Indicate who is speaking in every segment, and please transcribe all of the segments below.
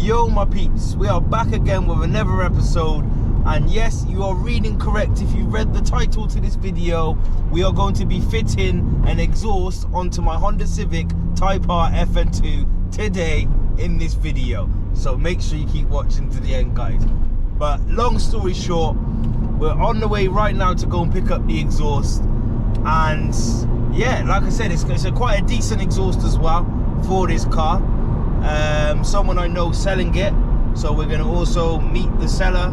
Speaker 1: Yo my peeps, we are back again with another episode, and yes, you are reading correct if you read the title to this video. We are going to be fitting an exhaust onto my Honda Civic Type R FN2 today in this video, so make sure you keep watching to the end, guys. But long story short, we're on the way right now to go and pick up the exhaust, and yeah, like I said, it's quite a decent exhaust as well for this car. Someone I know selling it, so we're going to also meet the seller.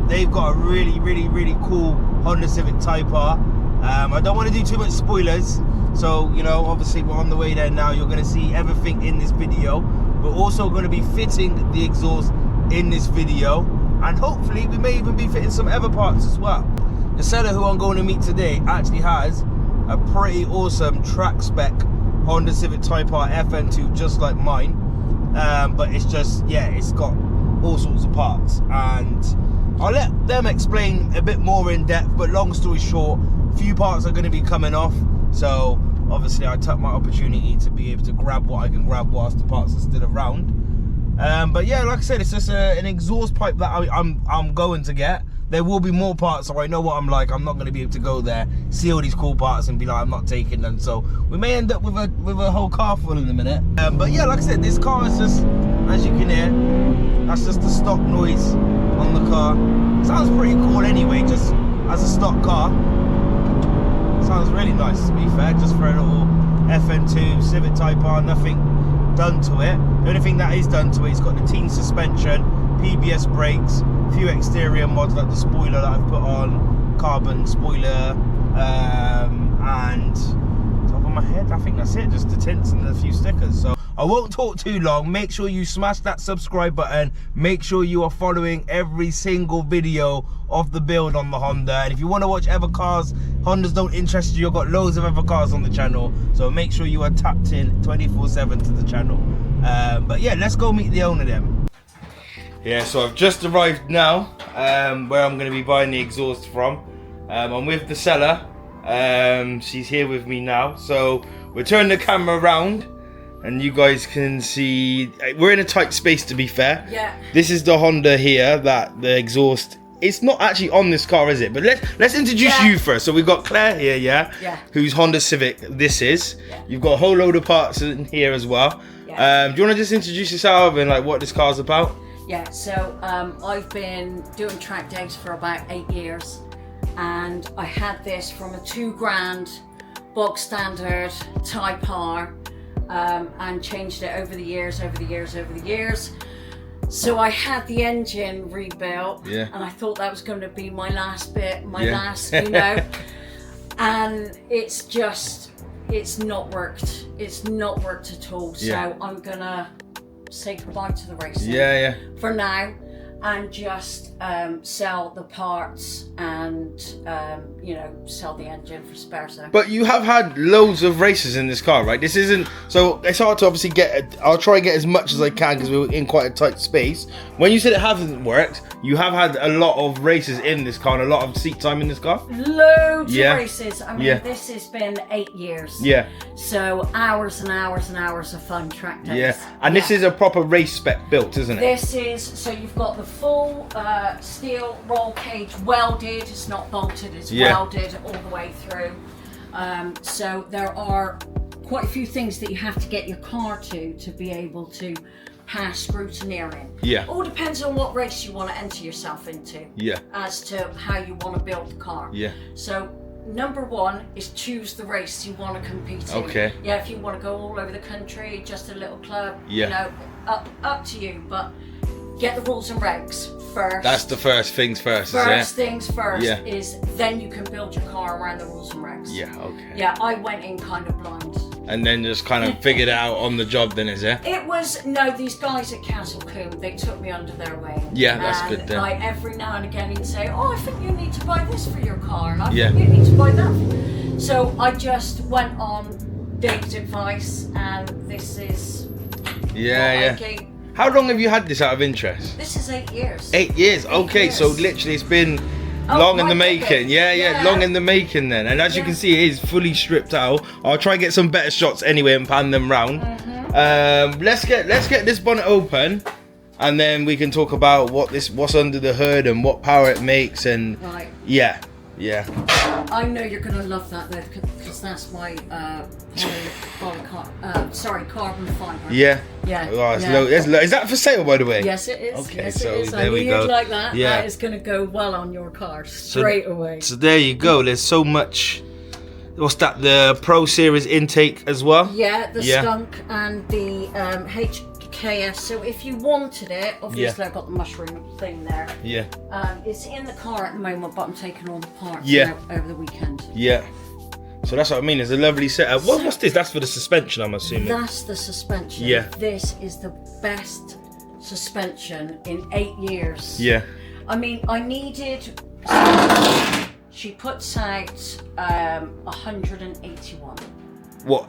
Speaker 1: They've got a really cool Honda Civic Type R. I don't want to do too much spoilers, so you know, obviously we're on the way there now. You're going to see everything in this video. We're also going to be fitting the exhaust in this video, and hopefully we may even be fitting some other parts as well. The seller who I'm going to meet today actually has a pretty awesome track spec Honda Civic Type R FN2 just like mine, but it's just, yeah, it's got all sorts of parts, and I'll let them explain a bit more in depth. But long story short, a few parts are going to be coming off, so obviously I took my opportunity to be able to grab what I can grab whilst the parts are still around. But yeah, like I said, it's just an exhaust pipe that I'm going to get. There will be more parts, so I know what I'm like. I'm not going to be able to go there, see all these cool parts and be like, I'm not taking them. So we may end up with a whole car full in a minute. But yeah, like I said, this car is just, as you can hear, that's just the stock noise on the car. Sounds pretty cool anyway, just as a stock car. Sounds really nice, to be fair, just for a little FN2 Civic Type R, nothing done to it. The only thing that is done to it, it's got the teen suspension, PBS brakes, few exterior mods like the spoiler that I've put on, carbon spoiler, and top of my head, I think that's it, just the tints and a few stickers. So I won't talk too long. Make sure you smash that subscribe button, make sure you are following every single video of the build on the Honda, and if you want to watch other cars, Hondas don't interest you, you've got loads of other cars on the channel, so make sure you are tapped in 24/7 to the channel. But yeah, let's go meet the owner then. Yeah, so I've just arrived now, where I'm going to be buying the exhaust from. I'm with the seller. She's here with me now. So we'll turn the camera around and you guys can see, we're in a tight space, to be fair. Yeah. This is the Honda here, that the exhaust, it's not actually on this car, is it? But let's introduce you first. So we've got Claire here, yeah? Who's Honda Civic, this is. Yeah. You've got a whole load of parts in here as well. Yeah. Do you want to just introduce yourself and like what this car's about?
Speaker 2: Yeah, so I've been doing track days for about 8 years, and I had this from a £2,000 bog standard Type R, and changed it over the years. So I had the engine rebuilt, and I thought that was going to be my last bit, last, you know, and it's not worked. It's not worked at all. So I'm gonna say goodbye to the racing for now, and just sell the parts and you know, sell the engine for spares.
Speaker 1: But you have had loads of races in this car, right? This isn't, so it's hard to obviously get, I'll try and get as much as I can because we're in quite a tight space. When you said it hasn't worked, you have had a lot of races in this car and a lot of seat time in this car?
Speaker 2: Loads of races. I mean, this has been 8 years. Yeah. So hours and hours and hours of fun track days.
Speaker 1: Yeah. And this is a proper race spec built, isn't it?
Speaker 2: This is, so you've got the full steel roll cage welded. It's not bolted, it's welded all the way through. So there are quite a few things that you have to get your car to be able to pass scrutineering. Yeah. All depends on what race you want to enter yourself into. Yeah. As to how you want to build the car. Yeah. So number one is choose the race you want to compete in. Okay. Yeah, if you want to go all over the country, just a little club, you know, up to you, but get the rules and regs first. That's the first things first, First things first is then you can build your car around the rules and regs. Yeah, okay. Yeah, I went in kind of blind. And then just kind of figured it out on the job then, is it? It was, no, these guys at Castle Combe, they took me under their wing. Yeah, that's good then. Like every now and again he'd say, oh, I think you need to buy this for your car, and I think you need to buy that. So I just went on Dave's advice, and this is How long have you had this out of interest? This is 8 years. 8 years, okay, so literally it's been long in the making. Long in the making then. And as you can see, it is fully stripped out. I'll try and get some better shots anyway and pan them round.
Speaker 1: Let's get this bonnet open, and then we can talk about what's under the hood and what power it makes, and
Speaker 2: Right.
Speaker 1: yeah.
Speaker 2: I know you're gonna love that though, because that's my carbon fiber.
Speaker 1: Yeah.
Speaker 2: Yeah.
Speaker 1: Oh, is that for sale, by the way?
Speaker 2: Yes, it is.
Speaker 1: Okay,
Speaker 2: yes,
Speaker 1: so
Speaker 2: it is.
Speaker 1: there we go.
Speaker 2: Like that.
Speaker 1: Yeah.
Speaker 2: That is gonna go well on your car straight away.
Speaker 1: So there you go. There's so much. What's that? The Pro Series intake as well.
Speaker 2: Yeah, the skunk and the HKS. So if you wanted it, obviously I've got the mushroom thing there.
Speaker 1: Yeah.
Speaker 2: It's in the car at the moment, but I'm taking all the parts
Speaker 1: Yeah.
Speaker 2: out over the weekend.
Speaker 1: Yeah. So that's what I mean. There's a lovely setup. What's this? That's for the suspension, I'm assuming.
Speaker 2: That's the suspension.
Speaker 1: Yeah.
Speaker 2: This is the best suspension in 8 years.
Speaker 1: Yeah.
Speaker 2: I mean, I needed. She puts out 181.
Speaker 1: What?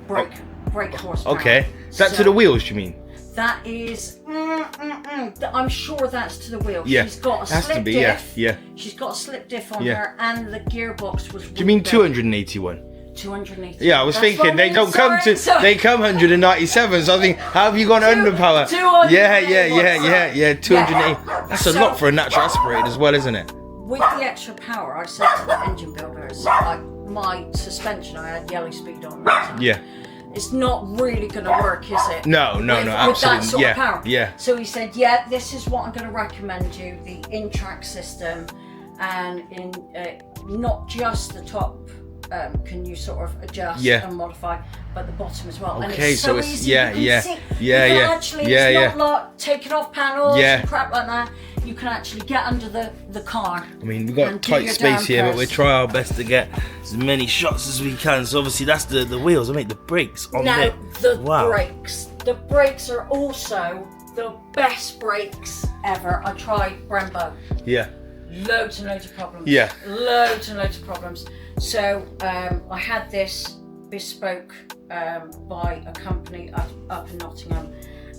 Speaker 2: Brake horsepower.
Speaker 1: Okay. Is that to the wheels? You mean?
Speaker 2: That is. I'm sure that's to the wheel.
Speaker 1: Yeah.
Speaker 2: She's got a
Speaker 1: Has
Speaker 2: slip
Speaker 1: to be.
Speaker 2: diff.
Speaker 1: Yeah.
Speaker 2: She's got a slip diff on
Speaker 1: Yeah.
Speaker 2: her, and the gearbox was.
Speaker 1: Do you mean 281?
Speaker 2: 280.
Speaker 1: Yeah, I was
Speaker 2: That's
Speaker 1: thinking
Speaker 2: what I
Speaker 1: they
Speaker 2: mean,
Speaker 1: don't come
Speaker 2: sorry.
Speaker 1: they come 197. So I think, how have you gone underpower?
Speaker 2: 281,
Speaker 1: Yeah. 280. That's a lot for a natural aspirated as well, isn't it?
Speaker 2: With the extra power, I said to the engine builders, like my suspension, I had yellow speed on.
Speaker 1: Yeah.
Speaker 2: It's not really going to work, is it?
Speaker 1: No,
Speaker 2: with
Speaker 1: absolutely.
Speaker 2: that sort
Speaker 1: Yeah,
Speaker 2: of power.
Speaker 1: yeah.
Speaker 2: So he said, yeah, this is what I'm going to recommend you, the in-track system, and in not just the top. Can you sort of adjust and modify, but the bottom as well.
Speaker 1: Okay,
Speaker 2: and it's so
Speaker 1: it's
Speaker 2: easy. You can actually, it's not like taking off panels and crap like that. You can actually get under the car.
Speaker 1: I mean, we've got tight space here, but we try our best to get as many shots as we can. So obviously that's the wheels. I mean, the brakes on there.
Speaker 2: The brakes. The brakes are also the best brakes ever. I tried Brembo.
Speaker 1: Yeah.
Speaker 2: Loads and loads of problems.
Speaker 1: Yeah.
Speaker 2: Loads and loads of problems. So I had this bespoke by a company up in Nottingham,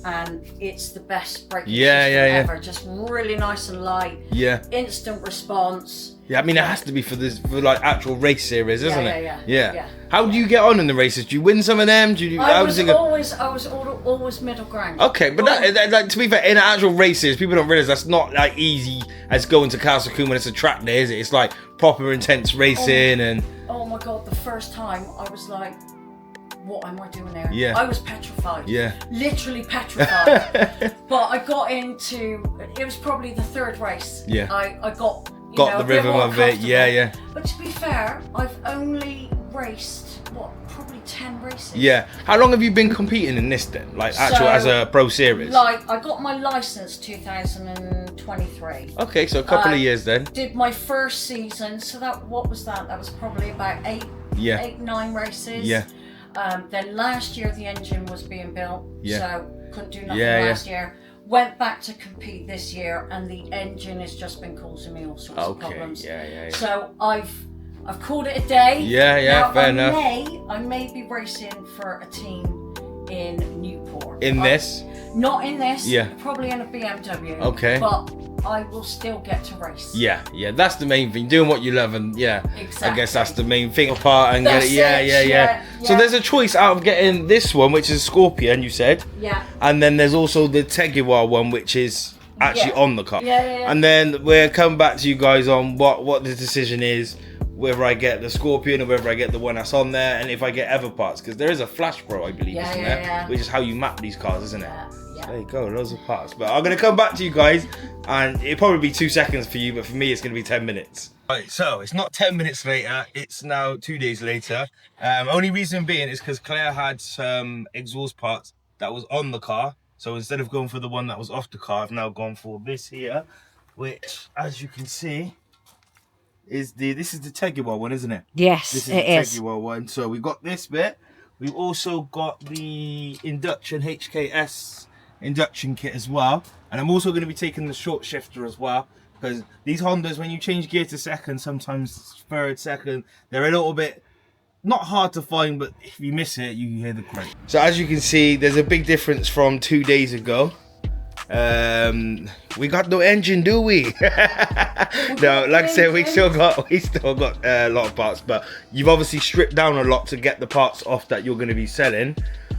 Speaker 2: and it's the best braking system ever. Just really nice and light. Yeah. Instant response.
Speaker 1: Yeah, I mean, it has to be for like actual race series, isn't it?
Speaker 2: Yeah.
Speaker 1: How do you get on in the races? Do you win some of them? Do you?
Speaker 2: I was always middle ground.
Speaker 1: Okay, but that, like, to be fair, in actual races, people don't realize that's not like easy as going to Castle Coombe when it's a track day, is it? It's like proper intense racing and.
Speaker 2: Oh my god! The first time I was like, what am I doing there?
Speaker 1: Yeah.
Speaker 2: I was petrified.
Speaker 1: Yeah.
Speaker 2: Literally petrified. But I got into. It was probably the third race.
Speaker 1: Yeah.
Speaker 2: I got.
Speaker 1: Got the rhythm of it. Yeah.
Speaker 2: But to be fair, I've only raced probably 10 races.
Speaker 1: Yeah. How long have you been competing in this then? Like actual as a pro series?
Speaker 2: Like I got my license 2023.
Speaker 1: Okay, so a couple of years then.
Speaker 2: Did my first season. So what was that? That was probably about 9 races.
Speaker 1: Yeah.
Speaker 2: Then last year the engine was being built.
Speaker 1: Yeah.
Speaker 2: So couldn't do nothing last year. Went back to compete this year, and the engine has just been causing me all sorts of problems.
Speaker 1: Yeah.
Speaker 2: So I've called it a day.
Speaker 1: Yeah,
Speaker 2: now,
Speaker 1: fair enough.
Speaker 2: I may be racing for a team in Newport. Not in this.
Speaker 1: Yeah.
Speaker 2: Probably in a BMW.
Speaker 1: Okay.
Speaker 2: But I will still get to race.
Speaker 1: Yeah. That's the main thing. Doing what you love, and
Speaker 2: Exactly.
Speaker 1: I guess that's the main thing apart and
Speaker 2: That's
Speaker 1: get it. Yeah. So there's a choice out of getting this one, which is Scorpion, you said.
Speaker 2: Yeah.
Speaker 1: And then there's also the Tegiwa one, which is actually on the car.
Speaker 2: Yeah.
Speaker 1: And then we'll come back to you guys on what the decision is, whether I get the Scorpion or whether I get the one that's on there, and if I get other parts, because there is a Flash Pro, I believe, isn't there?
Speaker 2: Yeah.
Speaker 1: Which is how you map these cars, isn't it?
Speaker 2: Yeah.
Speaker 1: There you go, loads of parts. But I'm going to come back to you guys, and it'll probably be 2 seconds for you, but for me it's going to be 10 minutes. Right, so it's not 10 minutes later, it's now 2 days later. Only reason being is because Claire had some exhaust parts that was on the car. So instead of going for the one that was off the car, I've now gone for this here, which, as you can see, this is the Tegiwa one, isn't it?
Speaker 2: Yes,
Speaker 1: this is the Tegiwa one. So we've got this bit. We've also got the induction HKS induction kit as well, and I'm also going to be taking the short shifter as well, because these Hondas, when you change gear to second, sometimes third, second, they're a little bit not hard to find, but if you miss it, you hear the crank. So as you can see, there's a big difference from 2 days ago. We got no engine, do we? No, like I said, we still got a lot of parts, but you've obviously stripped down a lot to get the parts off that you're going to be selling.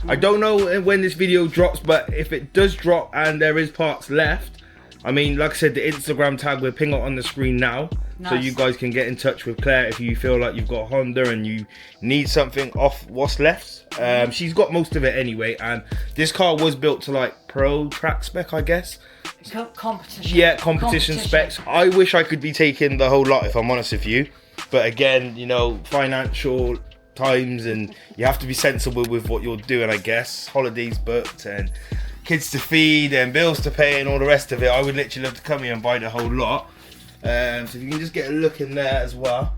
Speaker 1: I don't know when this video drops, but if it does drop and there is parts left, I mean, like I said, the Instagram tag will ping it on the screen now. Nice. So you guys can get in touch with Claire if you feel like you've got a Honda and you need something off what's left. She's got most of it anyway, and this car was built to like pro track spec, I guess.
Speaker 2: Competition.
Speaker 1: Yeah, competition specs. I wish I could be taking the whole lot, if I'm honest with you. But again, you know, financial times, and you have to be sensible with what you're doing, I guess. Holidays booked and kids to feed and bills to pay and all the rest of it. I would literally love to come here and buy the whole lot. So if you can just get a look in there as well.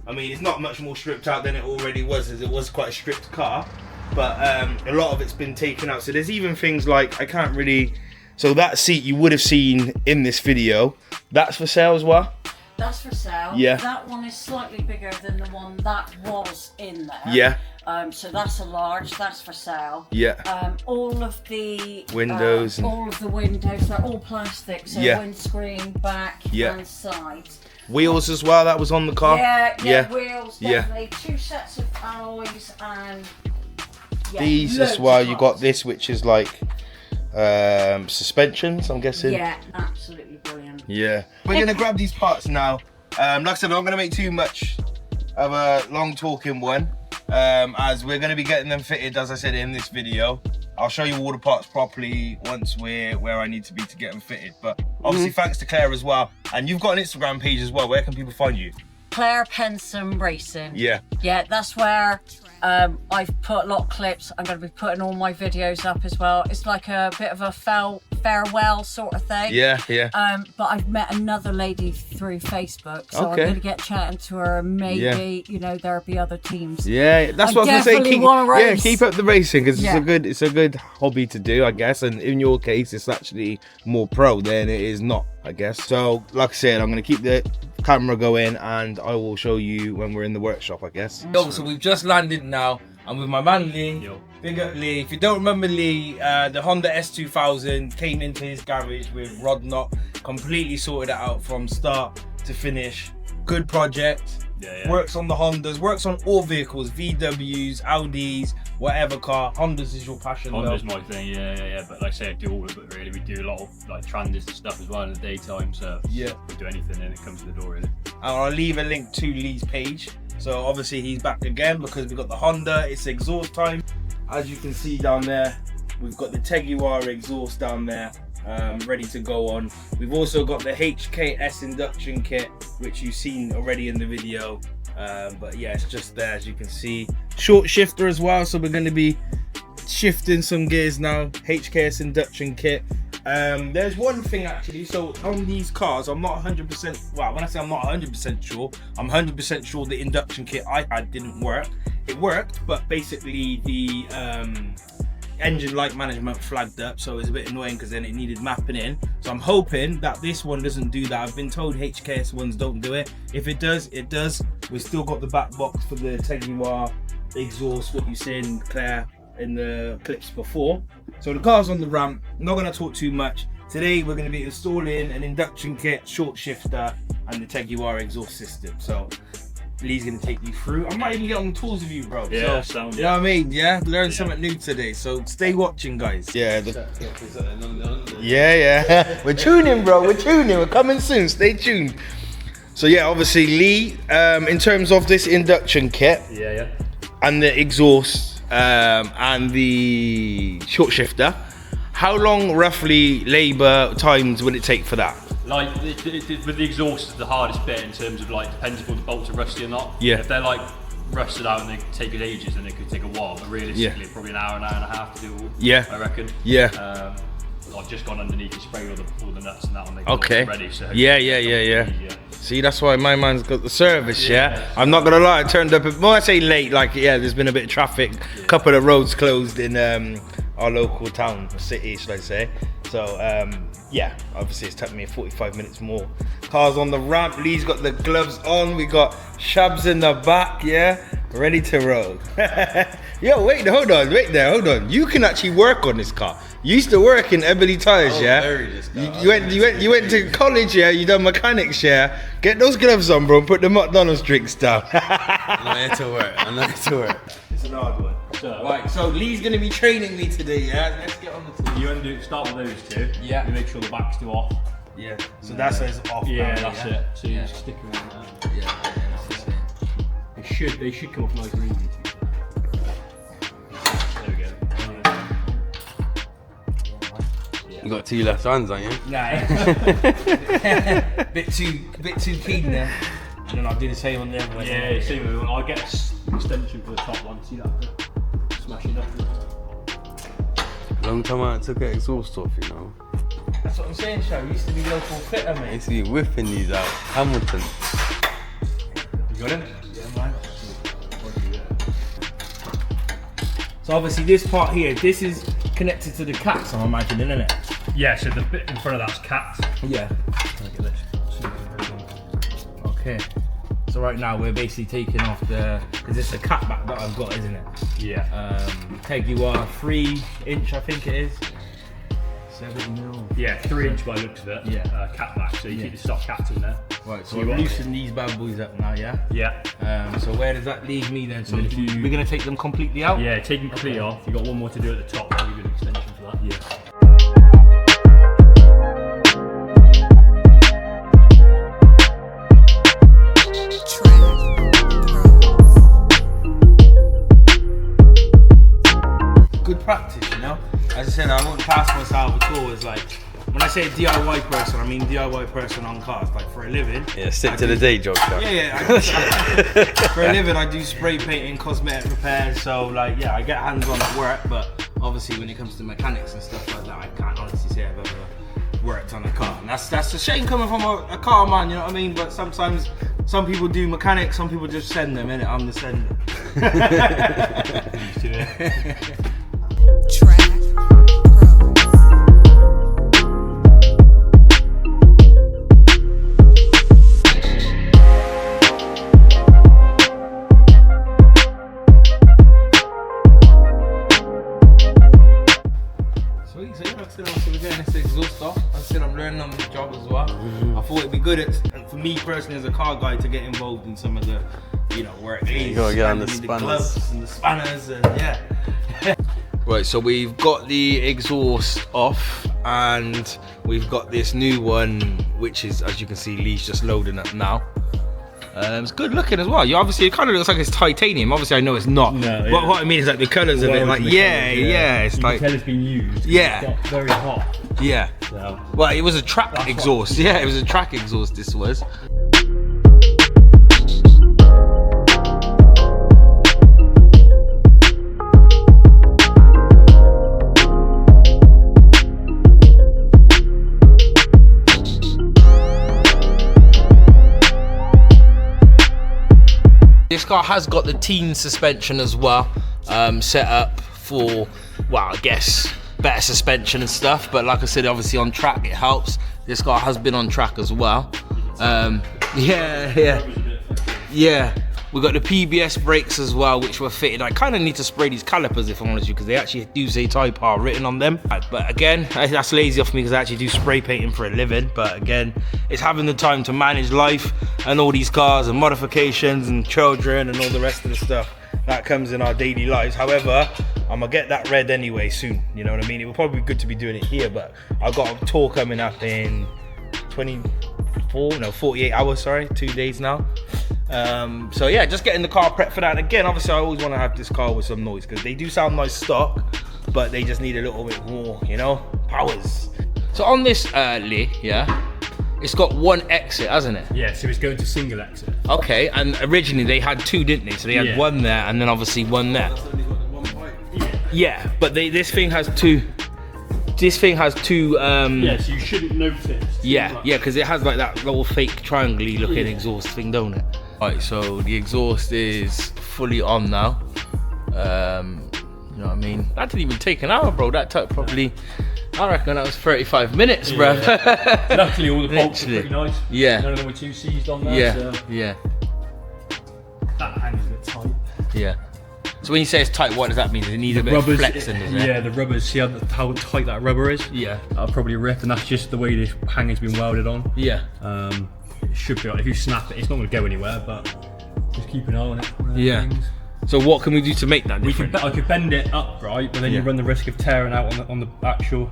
Speaker 1: I mean, it's not much more stripped out than it already was, as it was quite a stripped car. But a lot of it's been taken out. So there's even things like, I can't really... So that seat you would have seen in this video, that's for sale as well?
Speaker 2: That's for sale.
Speaker 1: Yeah.
Speaker 2: That one is slightly bigger than the one that was in there.
Speaker 1: Yeah.
Speaker 2: So that's a large, that's for sale.
Speaker 1: Yeah.
Speaker 2: All of the
Speaker 1: windows,
Speaker 2: all of the windows, they're all plastic, so windscreen, back and sides.
Speaker 1: Wheels as well, that was on the car.
Speaker 2: Yeah, wheels, definitely. 2 sets of alloys and
Speaker 1: these as well. You got this, which is like suspensions, I'm guessing.
Speaker 2: Yeah, absolutely brilliant.
Speaker 1: Yeah. We're gonna grab these parts now. Like I said, I'm not gonna make too much of a long talking one. As we're going to be getting them fitted, as I said, in this video. I'll show you all the parts properly once we're where I need to be to get them fitted. But obviously thanks to Claire as well. And you've got an Instagram page as well. Where can people find you?
Speaker 2: Claire Pensome Racing.
Speaker 1: Yeah.
Speaker 2: Yeah, that's where I've put a lot of clips. I'm going to be putting all my videos up as well. It's like a bit of a farewell sort of thing.
Speaker 1: Yeah, yeah.
Speaker 2: But I've met another lady through Facebook, so I'm going to get chatting to her. Maybe you know there'll be other teams.
Speaker 1: Yeah, that's what I was going to say. Keep up the racing, because it's a good hobby to do, I guess. And in your case, it's actually more pro than it is not, I guess. So, like I said, I'm going to keep the camera going, and I will show you when we're in the workshop, I guess. So we've just landed now. I'm with my man Lee. Yo. Big up Lee. If you don't remember Lee, the Honda S2000 came into his garage with rod knock, completely sorted it out from start to finish. Good project. Yeah. Works on the Hondas, works on all vehicles, VWs, Audis, whatever car. Hondas is your passion.
Speaker 3: Honda's my thing, yeah. But like I say, I do all of it really. We do a lot of like transits and stuff as well in the daytime, so we do anything and it comes to the door really. And
Speaker 1: I'll leave a link to Lee's page. So obviously he's back again because we've got the Honda, it's exhaust time. As you can see down there, we've got the Tegiwa exhaust down there, ready to go on. We've also got the HKS induction kit, which you've seen already in the video. But yeah, it's just there, as you can see. Short shifter as well, so we're going to be shifting some gears now. HKS induction kit. There's one thing actually, so on these cars, I'm not 100%, well, when I say I'm not 100% sure, I'm 100% sure the induction kit I had didn't work. It worked, but basically the engine light management flagged up, so it was a bit annoying because then it needed mapping in. So I'm hoping that this one doesn't do that. I've been told HKS ones don't do it. If it does, it does. We've still got the back box for the Tegiwa exhaust, what you seen, Claire, in the clips before. So the car's on the ramp. I'm not going to talk too much. Today we're going to be installing an induction kit, short shifter, and the Tegiwa exhaust system. So Lee's going to take you through. I might even get on the tools with you, bro.
Speaker 3: Yeah,
Speaker 1: so, you know what I mean? Yeah, learn something new today. So stay watching, guys. Yeah. We're tuning, bro. We're tuning. We're coming soon. Stay tuned. So yeah, obviously Lee, in terms of this induction kit, and the exhaust, and the short shifter, how long roughly labour times would it take for that?
Speaker 3: Like with the exhaust is the hardest bit in terms of like depends if all the bolts are rusty or not.
Speaker 1: Yeah.
Speaker 3: If they're like rusted out and they take ages, then it could take a while. But realistically, probably an hour and a half to do all. Yeah. I reckon.
Speaker 1: Yeah.
Speaker 3: I've just gone underneath and sprayed all the nuts and that and they're ready. So
Speaker 1: yeah. See, that's why my man's got the service. Yeah. I'm not gonna lie, I turned up. When I say late, like there's been a bit of traffic. A couple of roads closed in our local town, city, should I say? So yeah, obviously it's taken me 45 minutes more. Car's on the ramp. Lee's got the gloves on. We got shabs in the back. Yeah, Ready to roll. Yo, wait, hold on. You can actually work on this car. You used to work in Ebony Tires, yeah? You went to college, yeah? You done mechanics, yeah? Get those gloves on, bro, and put the McDonald's drinks down.
Speaker 4: I'm here to work.
Speaker 1: It's an hard one.
Speaker 3: So,
Speaker 1: Right, so Lee's gonna be training me today, yeah? Let's get on the tool.
Speaker 3: you want to start with those two.
Speaker 1: Yeah.
Speaker 3: You make sure the back's still off.
Speaker 1: Yeah, so that says off.
Speaker 3: Yeah,
Speaker 1: now,
Speaker 3: that's it. So you just stick them on there.
Speaker 4: Yeah.
Speaker 3: They should come off nice and easy. There we go.
Speaker 4: You got two left hands, ain't you?
Speaker 1: Nah, bit too keen there. And then I'll do the same on the other one.
Speaker 3: Yeah, same with one. I'll get an extension for the top one. See that? Smash it up.
Speaker 4: Long time I took an exhaust off, you know.
Speaker 1: That's what I'm saying, Shaw. You used to be local fitter,
Speaker 4: I
Speaker 1: mate.
Speaker 4: used to be whipping these out. Hamilton.
Speaker 3: You got him?
Speaker 1: Yeah, man. So obviously this part here, this is connected to the cats, I'm imagining, isn't it?
Speaker 3: Yeah, so the bit in front of that's cat.
Speaker 1: Yeah.
Speaker 3: Look at this.
Speaker 1: Okay. So right now we're basically taking off because it's a cat back that I've got, isn't it?
Speaker 3: Yeah.
Speaker 1: Tegiwa 3-inch, I think it is. 7mm.
Speaker 3: Yeah, 3-inch by the looks of it.
Speaker 1: Yeah.
Speaker 3: Cat back, so you
Speaker 1: Yeah.
Speaker 3: keep the stock cats in there.
Speaker 1: Right, so
Speaker 3: You
Speaker 1: we've
Speaker 3: got-
Speaker 1: loosened these bad boys up now, yeah?
Speaker 3: Yeah.
Speaker 1: So where does that leave me then? So
Speaker 3: If you-
Speaker 1: we're going to take them completely out?
Speaker 3: Yeah, take them completely off. You've got one more to do at the top, I'll give you an extension for that.
Speaker 1: Yeah. Good practice, you know? As I said, I won't pass myself at all. It's like, when I say DIY person, I mean DIY person on cars, like for a living.
Speaker 4: Yeah, stick to the day job, Shaw.
Speaker 1: Yeah. For a living, I do spray painting, cosmetic repairs. So, like, yeah, I get hands-on at work, but obviously, when it comes to mechanics and stuff like that, I can't honestly say I've ever worked on a car. And that's a shame coming from a car man, you know what I mean? But sometimes, some people do mechanics, some people just send them, innit? I'm the sender.
Speaker 3: Used to it.
Speaker 1: Sweet, so yeah, like I said, obviously we're getting this exhaust off. I said I'm learning on the job as well. I thought it'd be good for me personally as a car guy to get involved in some of the, you know, work.
Speaker 4: You gotta get on the
Speaker 1: handling
Speaker 4: spanners.
Speaker 1: gloves and the spanners and yeah. Right, so we've got the exhaust off and we've got this new one, which is, as you can see, Lee's just loading up now. It's good looking as well. You obviously, it kind of looks like it's titanium. Obviously, I know it's not.
Speaker 3: No,
Speaker 1: But
Speaker 3: yeah.
Speaker 1: what I mean is like the colours of it, like yeah, it's
Speaker 3: you
Speaker 1: like
Speaker 3: can tell it's been used.
Speaker 1: Yeah.
Speaker 3: It's got very hot.
Speaker 1: yeah.
Speaker 3: So.
Speaker 1: Well, it was a track
Speaker 3: That's
Speaker 1: exhaust. Yeah, it was a track exhaust. This was. This car has got the teen suspension as well, set up for, well, I guess better suspension and stuff. But like I said, obviously on track it helps. This car has been on track as well. Yeah. We got the PBS brakes as well, which were fitted. I kind of need to spray these calipers if I'm honest with you, because they actually do say Type R written on them. But again, that's lazy of me because I actually do spray painting for a living. But again, it's having the time to manage life and all these cars and modifications and children and all the rest of the stuff that comes in our daily lives. However, I'm gonna get that red anyway soon. You know what I mean? It would probably be good to be doing it here, but I've got a tour coming up in 48 hours, sorry, 2 days now. So yeah, just getting the car prepped for that. And again, obviously I always want to have this car with some noise because they do sound nice stock, but they just need a little bit more, you know, powers. So on this Lee, yeah, it's got one exit, hasn't it?
Speaker 3: Yeah, so it's going to single exit.
Speaker 1: Okay, and originally they had two, didn't they? So they had
Speaker 3: Yeah.
Speaker 1: one there and then obviously one there. Yeah, but this thing has two. This thing has two.
Speaker 3: Yeah, so you shouldn't notice.
Speaker 1: Yeah, because it has like that little fake triangle-y looking exhaust thing, don't it? Right, so the exhaust is fully on now. You know what I mean? That didn't even take an hour, bro. That took probably, I reckon that was 35 minutes, bro.
Speaker 3: Luckily, all the bolts are
Speaker 1: Literally.
Speaker 3: pretty nice.
Speaker 1: Yeah.
Speaker 3: None of them were too seized on there.
Speaker 1: Yeah,
Speaker 3: So
Speaker 1: yeah.
Speaker 3: that hangs a bit tight.
Speaker 1: Yeah. So when you say it's tight, what does that mean? Does it need a bit of flexing, does it?
Speaker 3: Yeah, the rubbers, see how tight that rubber is?
Speaker 1: Yeah.
Speaker 3: That'll probably rip, and that's just the way this hanger's been welded on.
Speaker 1: Yeah.
Speaker 3: It should be, if you snap it, it's not going to go anywhere, but just keep an eye on it.
Speaker 1: Yeah.
Speaker 3: Things.
Speaker 1: So what can we do to make that different?
Speaker 3: I could bend it up, right, but then you run the risk of tearing out on the actual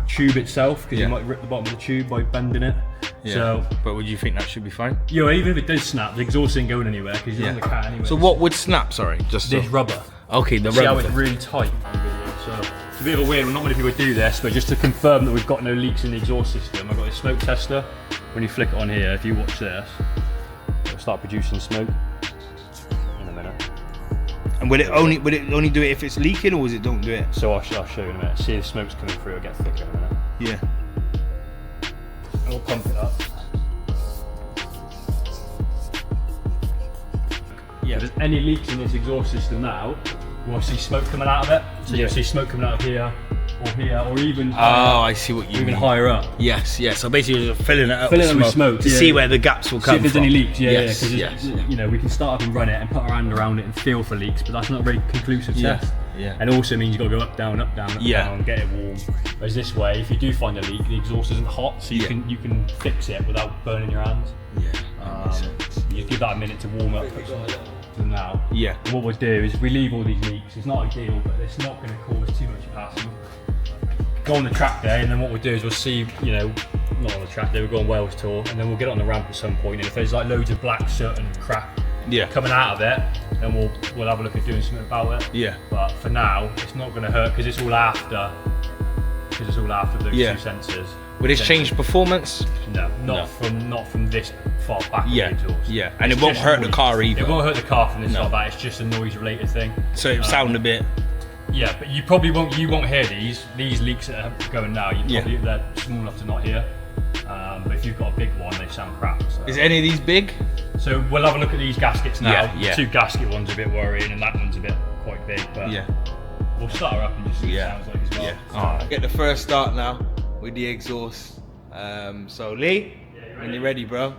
Speaker 3: tube itself, because you might rip the bottom of the tube by bending it.
Speaker 1: Yeah.
Speaker 3: So,
Speaker 1: but would you think that should be fine?
Speaker 3: Yeah, even if it does snap, the exhaust ain't going anywhere because you're on the cat anyway.
Speaker 1: So what would snap? Sorry, just
Speaker 3: this rubber.
Speaker 1: Okay, the
Speaker 3: See
Speaker 1: rubber.
Speaker 3: how it's really tight on the video. So it's a bit of a weird one. Not many people do this, but just to confirm that we've got no leaks in the exhaust system, I've got a smoke tester. When you flick it on here, if you watch this, it'll start producing smoke in a minute.
Speaker 1: And would it only do it if it's leaking, or it don't do it?
Speaker 3: So I'll show you in a minute. See the smoke's coming through. It'll get thicker in a minute.
Speaker 1: Yeah.
Speaker 3: And we'll pump it up. Yeah, if there's any leaks in this exhaust system now, we'll see smoke coming out of it. So you'll see smoke coming out of here, or even
Speaker 1: I see what you
Speaker 3: even
Speaker 1: mean.
Speaker 3: higher up.
Speaker 1: Yes, yes. So basically, you're filling it up
Speaker 3: with smoke
Speaker 1: to see where the gaps will come
Speaker 3: See if there's
Speaker 1: from.
Speaker 3: any leaks. Yeah,
Speaker 1: Yes,
Speaker 3: because
Speaker 1: yes.
Speaker 3: you know, we can start up and run it and put our hand around it and feel for leaks, but that's not a very conclusive test.
Speaker 1: Yeah.
Speaker 3: And also means you've got to go up, down, up, down, up, down, get it warm. Whereas this way, if you do find a leak, the exhaust isn't hot, so you can fix it without burning your hands.
Speaker 1: Yeah.
Speaker 3: You give that a minute to warm up. Now.
Speaker 1: Yeah.
Speaker 3: And what we'll do is relieve all these leaks. It's not ideal, but it's not going to cause too much hassle. Go on the track day, and then what we'll do is we'll see, you know, not on the track day, we'll go on Wales tour, and then we'll get on the ramp at some point. And if there's like loads of black soot and crap coming out of it, then we'll have a look at doing something about it.
Speaker 1: Yeah.
Speaker 3: But for now, it's not going to hurt because it's all after. Because it's all after those two sensors.
Speaker 1: Will this change performance?
Speaker 3: No, not from this far back.
Speaker 1: Yeah,
Speaker 3: of the exhaust.
Speaker 1: yeah, and it won't hurt the car either.
Speaker 3: It won't hurt the car from this like that. It's just a noise-related thing.
Speaker 1: So it sound a bit.
Speaker 3: Yeah, but you probably won't. You won't hear these leaks that are going now. They're small enough to not hear. But if you've got a big one, they sound crap. So.
Speaker 1: Is any of these big?
Speaker 3: So we'll have a look at these gaskets now.
Speaker 1: Yeah.
Speaker 3: The two gasket ones are a bit worrying, and that one's a bit quite big. But we'll start her up and just see what it sounds like as well.
Speaker 1: Yeah. Alright. Get the first start now with the exhaust. So Lee, when you're ready, bro.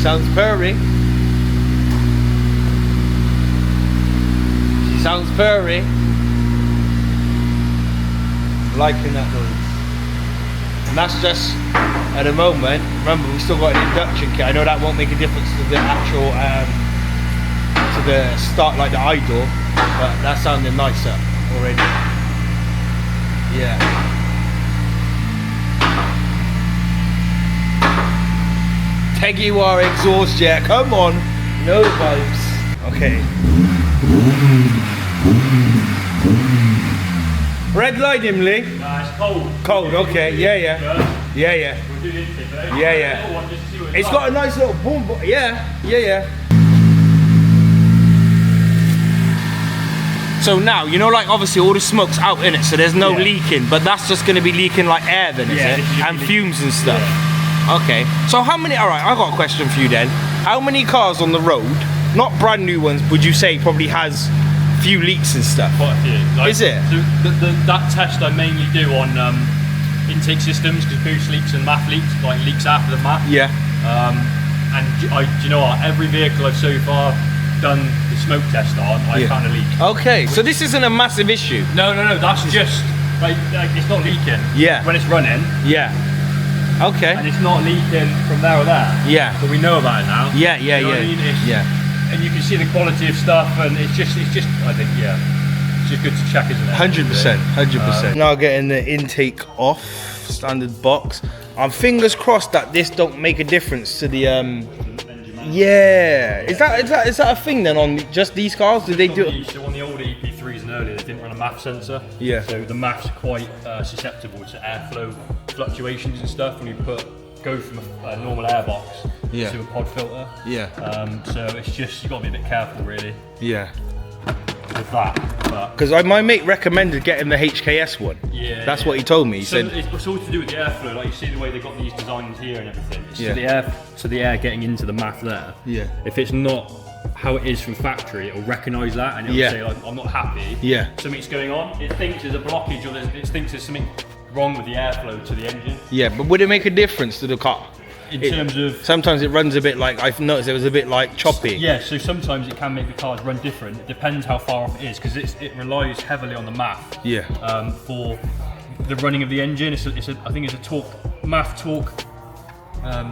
Speaker 1: Sounds purry. She sounds purry. Liking that noise. And that's just at the moment. Remember, we still got an induction kit. I know that won't make a difference to the actual to the start, like the idle, but that's sounding nicer already. Yeah. Tegiwa exhaust jet, come on. No vibes. Okay. Red light him, Lee.
Speaker 3: Nah, it's cold.
Speaker 1: Cold, okay. Yeah.
Speaker 3: We'll do this bit, though.
Speaker 1: Yeah. It's got a nice little boom. Yeah. So now, you know, like obviously all the smoke's out in it, so there's no leaking, but that's just going to be leaking like air then, is it? And fumes and stuff. Yeah. Okay. So how many, alright, I got a question for you then. How many cars on the road, not brand new ones, would you say probably has few leaks and stuff?
Speaker 3: Quite a few. Like,
Speaker 1: is it?
Speaker 3: So that test I mainly do on intake systems, because boost leaks and MAF leaks, like leaks after the MAF.
Speaker 1: Yeah.
Speaker 3: And do you know what? Every vehicle I've so far done the smoke test on, I found a leak.
Speaker 1: Okay, so this isn't a massive issue.
Speaker 3: No, that's just like it's not leaking.
Speaker 1: Yeah.
Speaker 3: When it's running.
Speaker 1: Yeah. Okay.
Speaker 3: And it's not leaking from there or there.
Speaker 1: Yeah.
Speaker 3: But we know about it now.
Speaker 1: Yeah.
Speaker 3: You know what I mean? And you can see the quality of stuff, and it's just I think it's just good to check, isn't it?
Speaker 1: 100%. Now getting the intake off, standard box. I'm fingers crossed that this don't make a difference to the yeah. Is that a thing then on just these cars? Do they do it?
Speaker 3: So on the older EP3s and earlier, they didn't run a MAF sensor.
Speaker 1: Yeah.
Speaker 3: So the MAF's are quite susceptible to airflow fluctuations and stuff when you go from a normal airbox to a pod filter.
Speaker 1: Yeah.
Speaker 3: So it's just, you've got to be a bit careful really.
Speaker 1: Yeah.
Speaker 3: With that.
Speaker 1: Because my mate recommended getting the HKS one. Yeah. That's what he told me. He said
Speaker 3: it's all to do with the airflow. Like you see the way they've got these designs here and everything. It's to the air getting into the MAF there. Yeah. If it's not how it is from factory, it'll recognise that and it'll say like, I'm not happy. Yeah. Something's going on. It thinks there's a blockage or it thinks there's something wrong with the airflow to the engine.
Speaker 1: Yeah, but would it make a difference to the car?
Speaker 3: in terms of...
Speaker 1: Sometimes it runs a bit like, I've noticed it was a bit like choppy.
Speaker 3: Yeah, so sometimes it can make the cars run different. It depends how far off it is, because it relies heavily on the MAF.
Speaker 1: Yeah.
Speaker 3: For the running of the engine. I think it's a MAF torque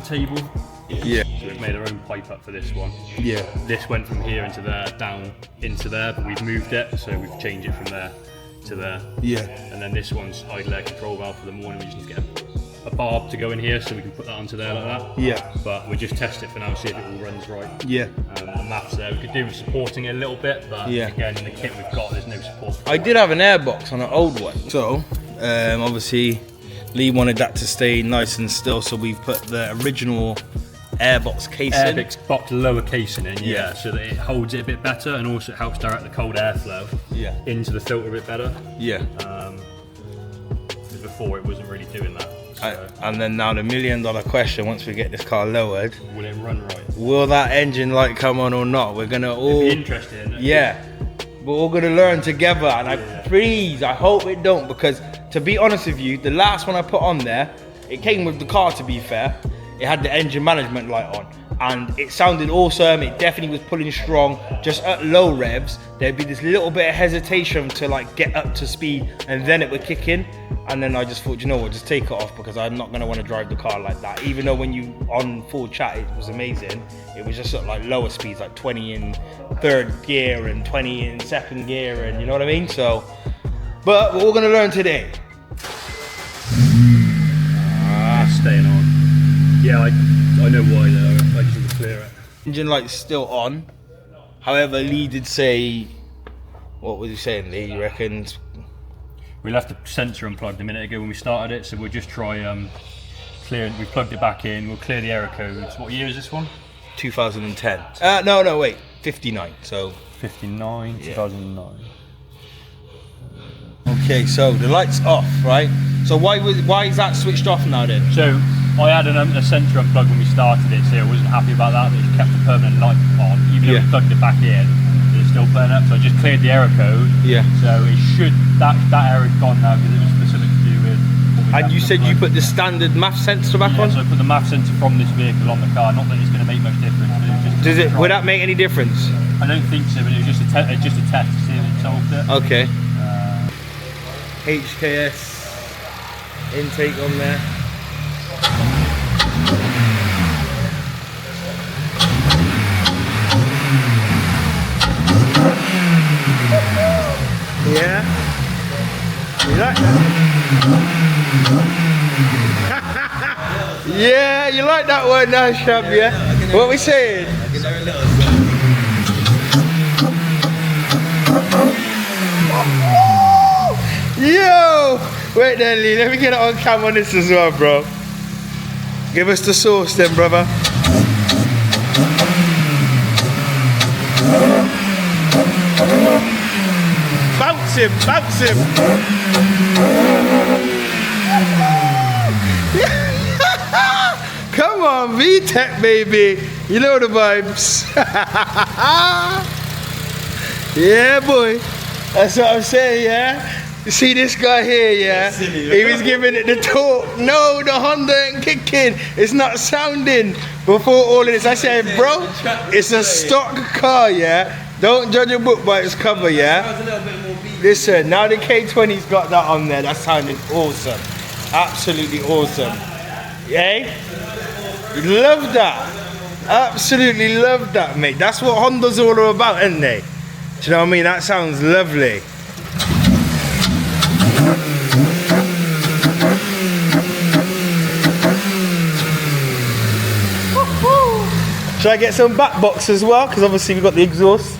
Speaker 3: table.
Speaker 1: Yeah.
Speaker 3: So we've made our own pipe up for this one.
Speaker 1: Yeah.
Speaker 3: This went from here into there, down into there, but we've moved it, so we've changed it from there to there.
Speaker 1: Yeah.
Speaker 3: And then this one's idle air control valve for the morning. We just need to get a barb to go in here so we can put that onto there like that.
Speaker 1: Yeah.
Speaker 3: But we just test it for now, see if it all runs right.
Speaker 1: Yeah.
Speaker 3: The MAF's there. We could do with supporting it a little bit, but again, in the kit we've got, there's no support.
Speaker 1: I did have an airbox on an old one. So, obviously, Lee wanted that to stay nice and still, so we've put the original airbox casing.
Speaker 3: Airbox box lower casing in, so that it holds it a bit better, and also it helps direct the cold airflow into the filter a bit better.
Speaker 1: Yeah.
Speaker 3: Before it wasn't really doing that. So.
Speaker 1: And then now the $1 million question, once we get this car lowered,
Speaker 3: will it run right?
Speaker 1: Will that engine light come on or not? We're gonna all...
Speaker 3: It'd be interesting.
Speaker 1: Yeah. We're all gonna learn together, and I hope it don't, because to be honest with you, the last one I put on there, it came with the car, to be fair. It had the engine management light on, and it sounded awesome. It definitely was pulling strong. Just at low revs, there'd be this little bit of hesitation to like get up to speed, and then it would kick in. And then I just thought, you know what, just take it off, because I'm not gonna want to drive the car like that. Even though when you on full chat, it was amazing. It was just sort of like lower speeds, like 20 in third gear and 20 in second gear, and you know what I mean. So, but we're all gonna learn today.
Speaker 3: Staying on. Yeah, I know why though. I just need to clear it.
Speaker 1: Engine light's still on. However, Lee did say, what was he saying, Lee? You reckon?
Speaker 3: We left the sensor unplugged a minute ago when we started it, so we'll just try clear. We plugged it back in. We'll clear the error codes. What year is this one?
Speaker 1: 2010. No, wait, 59. So
Speaker 3: 59, 2009.
Speaker 1: Okay, so the light's off, right? So why is that switched off now then?
Speaker 3: So I had a sensor unplugged when we started it, so I wasn't happy about that. But it kept the permanent light on, even though we plugged it back in. It's still playing up, so I just cleared the error code.
Speaker 1: Yeah.
Speaker 3: So it should that error's gone now because it was specific to do with.
Speaker 1: And you said you put the standard MAF sensor back on?
Speaker 3: So I put the MAF sensor from this vehicle on the car. Not that it's going to make much difference. But it was just
Speaker 1: Would that make any difference?
Speaker 3: I don't think so, but it was just a test to see if it solved it.
Speaker 1: Okay. HKS intake on there. Yeah. You like that? Yeah, you like that one now, Shab, yeah? What we saying? Yo! Wait then, Lee, let me get it on cam on this as well, bro. Give us the sauce then, brother. Bounce him, bounce him. Come on, VTEC baby. You know the vibes. Yeah, boy. That's what I'm saying, yeah? You see this guy here, yeah? He was giving it the torque. No, the Honda ain't kicking. It's not sounding. Before all of this, I said, bro, it's a stock car, yeah? Don't judge a book by its cover, yeah? Listen, now the K20's got that on there. That sounded awesome. Absolutely awesome. Yeah? Love that. Absolutely love that, mate. That's what Honda's all about, isn't they? Do you know what I mean? That sounds lovely. Should I get some back box as well? Because obviously we've got the exhaust.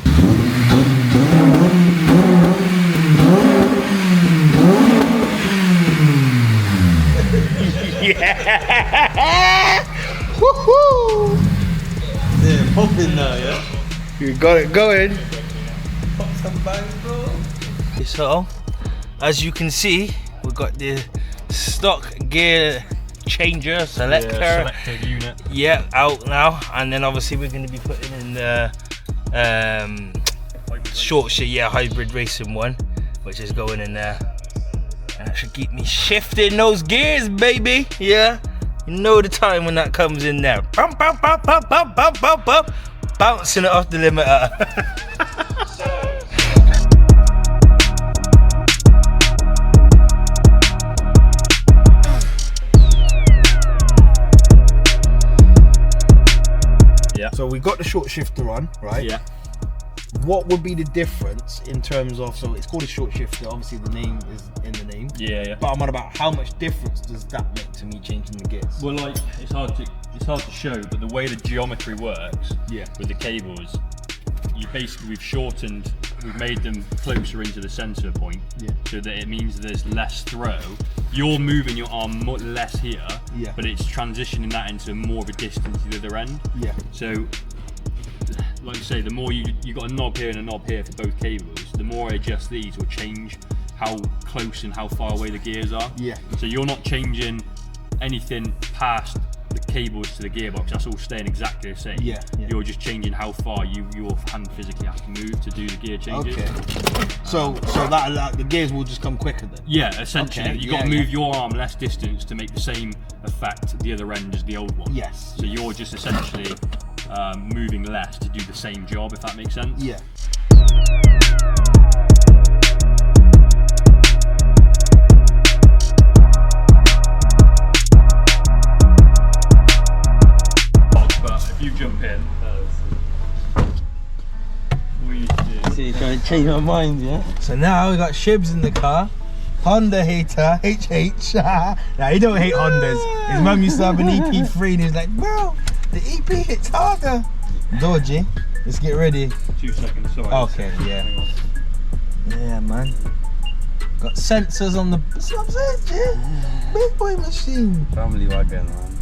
Speaker 1: Yeah! Woohoo!
Speaker 4: Yeah, popping now, yeah?
Speaker 1: You got it going.
Speaker 4: Pop some bangs, bro.
Speaker 1: So, as you can see, we've got the stock gear changer selector
Speaker 3: unit.
Speaker 1: Yeah, out now, and then obviously we're going to be putting in the short shit, hybrid racing one, which is going in there, and that should keep me shifting those gears, baby. Yeah, You know the time when that comes in there. Bump, bump, bump, bump, bump, bump, bump, bump. Bouncing it off the limiter.
Speaker 3: Yeah.
Speaker 1: So we got the short shifter on, right?
Speaker 3: Yeah.
Speaker 1: What would be the difference in terms of, so it's called a short shifter, obviously the name is in the name.
Speaker 3: Yeah.
Speaker 1: But I'm on about how much difference does that make to me changing the gears?
Speaker 3: Well, like it's hard to show, but the way the geometry works,
Speaker 1: Yeah.
Speaker 3: with the cables, we've made them closer into the sensor point,
Speaker 1: Yeah.
Speaker 3: so that it means there's less throw. You're moving your arm less here,
Speaker 1: Yeah.
Speaker 3: but it's transitioning that into more of a distance to the other end.
Speaker 1: Yeah.
Speaker 3: So, like I say, the more you got a knob here and a knob here for both cables, the more I adjust these will change how close and how far away the gears are.
Speaker 1: Yeah.
Speaker 3: So you're not changing anything past the cables to the gearbox. That's all staying exactly the same.
Speaker 1: Yeah, yeah.
Speaker 3: You're just changing how far your hand physically has to move to do the gear changes.
Speaker 1: Okay. So that the gears will just come quicker then.
Speaker 3: Yeah, essentially,
Speaker 1: Okay,
Speaker 3: you got to
Speaker 1: yeah,
Speaker 3: move your arm less distance to make the same effect at the other end as the old one.
Speaker 1: Yes.
Speaker 3: So you're just essentially moving less to do the same job, if that makes sense.
Speaker 1: Yeah.
Speaker 3: But if you jump in, we do.
Speaker 4: See, you're trying to change my mind, yeah?
Speaker 1: So now we got Shibs in the car. Honda hater, HH. Nah, he don't hate Hondas. His mum used to have an EP3 and he's like, bro, the EP hits harder. Dodgy. Let's get ready.
Speaker 3: 2 seconds, sorry.
Speaker 1: Okay, yeah.
Speaker 3: Hang on.
Speaker 1: Yeah, man. Got sensors on the. That's what I'm saying, Jay. Big boy machine.
Speaker 4: Family wagon, man.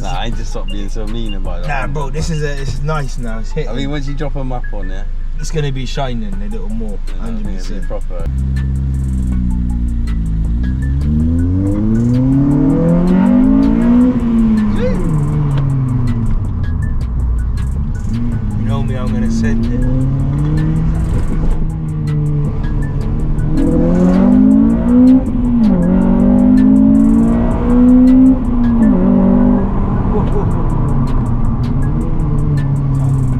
Speaker 4: Nah, I ain't just stop being so mean about that.
Speaker 1: Nah, bro, this is nice now. It's hitting.
Speaker 4: I mean, once you drop a map on there,
Speaker 1: It's gonna be shining a little more.
Speaker 4: you know, I mean, it'll
Speaker 1: 100%.
Speaker 4: be proper.
Speaker 1: You know me, I'm gonna send it.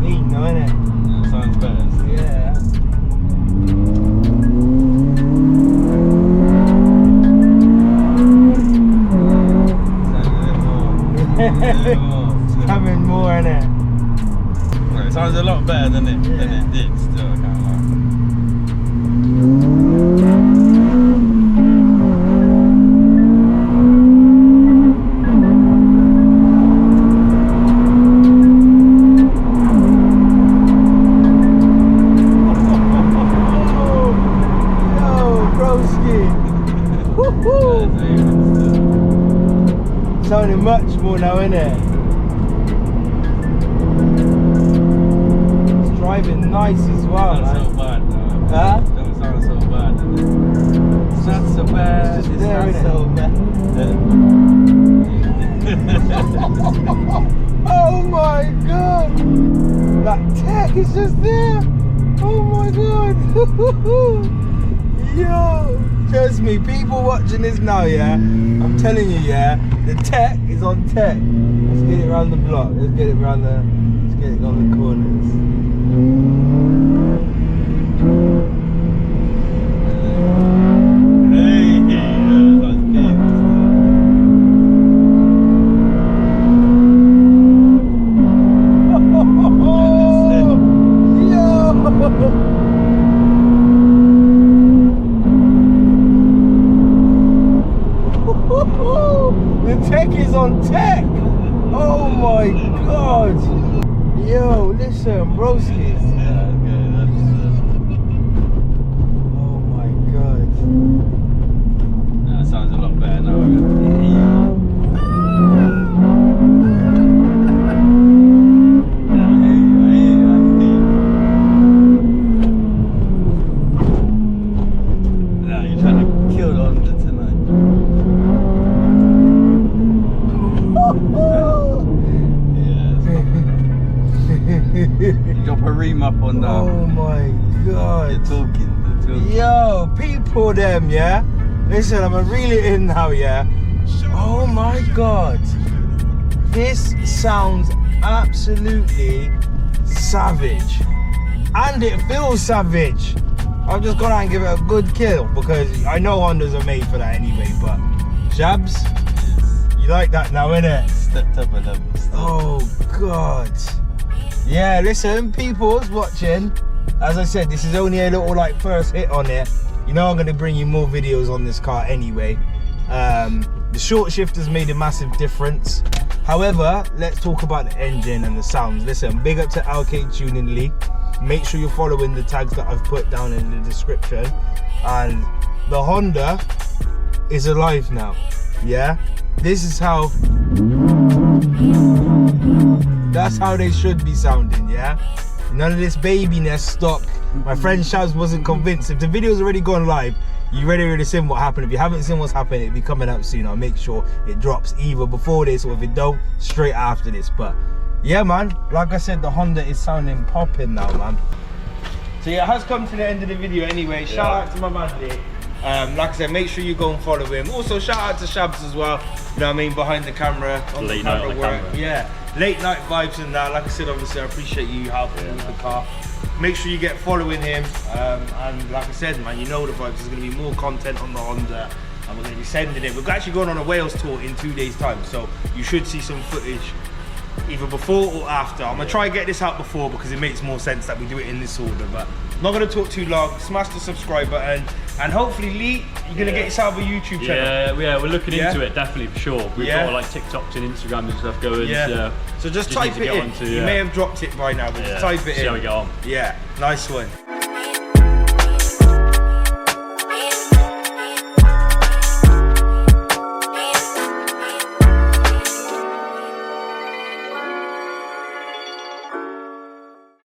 Speaker 1: Ain't no, innit?
Speaker 4: Yeah, sounds better.
Speaker 1: Yeah. It's coming more, innit?
Speaker 4: It sounds a lot better than it did. Still, I can't lie.
Speaker 1: Yo, broski. Sounding much more now, innit? It's driving nice as well,
Speaker 4: Not so
Speaker 1: man.
Speaker 4: bad, no.
Speaker 1: Huh?
Speaker 4: Don't sound so bad, does it?
Speaker 1: It's not so bad. It's just there, innit? Oh my god! That tech is just there! Oh my god! Yo! Trust me, people watching this now, yeah? I'm telling you, yeah? The tech is on tech. Let's get it around the block. Let's get it around let's get it on the corners. The tech is on tech. Oh my god. Yo, listen, broski. Oh my god.
Speaker 4: That sounds a lot better now. Nah, you're trying to kill the Honda tonight. Drop a remap on that.
Speaker 1: Oh my god.
Speaker 4: You're talking.
Speaker 1: Yo, people them, yeah? Listen, I'm gonna reel it in now, yeah? Oh my God. This sounds absolutely savage. And it feels savage. I've just gone out and give it a good kill because I know Hondas are made for that anyway, but Shabs, you like that now, innit?
Speaker 4: Stepped up a level.
Speaker 1: Oh God. Yeah, listen, people's watching. As I said, this is only a little like first hit on it. You know I'm gonna bring you more videos on this car anyway. The short shifter's made a massive difference. However, let's talk about the engine and the sounds. Listen, big up to LK Tuning Lee. Make sure you're following the tags that I've put down in the description. And the Honda is alive now. Yeah, this is how. That's how they should be sounding. Yeah, none of this babiness stock. My friend Shabs wasn't convinced. If the video's already gone live, you already seen what happened. If you haven't seen what's happening, it'll be coming up soon. I'll make sure it drops either before this or if it don't, straight after this. But yeah, man, like I said, the Honda is sounding popping now, man. So yeah, it has come to the end of the video anyway. Shout out to my man Lee. Like I said, make sure you go and follow him. Also, shout out to Shabs as well. You know what I mean, behind the camera, on
Speaker 3: late
Speaker 1: the
Speaker 3: night
Speaker 1: camera
Speaker 3: on the
Speaker 1: work.
Speaker 3: camera.
Speaker 1: Yeah, late night vibes and that. Like I said, obviously, I appreciate you helping with the car. Make sure you get following him. And like I said, man, you know the vibes. There's going to be more content on the Honda. And we're going to be sending it. We're actually going on a Wales tour in 2 days' time. So you should see some footage either before or after. I'm going to try and get this out before because it makes more sense that we do it in this order. But not going to talk too long. Smash the subscribe button. And hopefully, Lee, you're going to get yourself a YouTube channel.
Speaker 3: Yeah, we're looking into it, definitely, for sure. We've got like TikToks and Instagrams and stuff going.
Speaker 1: So just type it in. You may have dropped it by now, but just type it in.
Speaker 3: See how we get on.
Speaker 1: Yeah, nice one.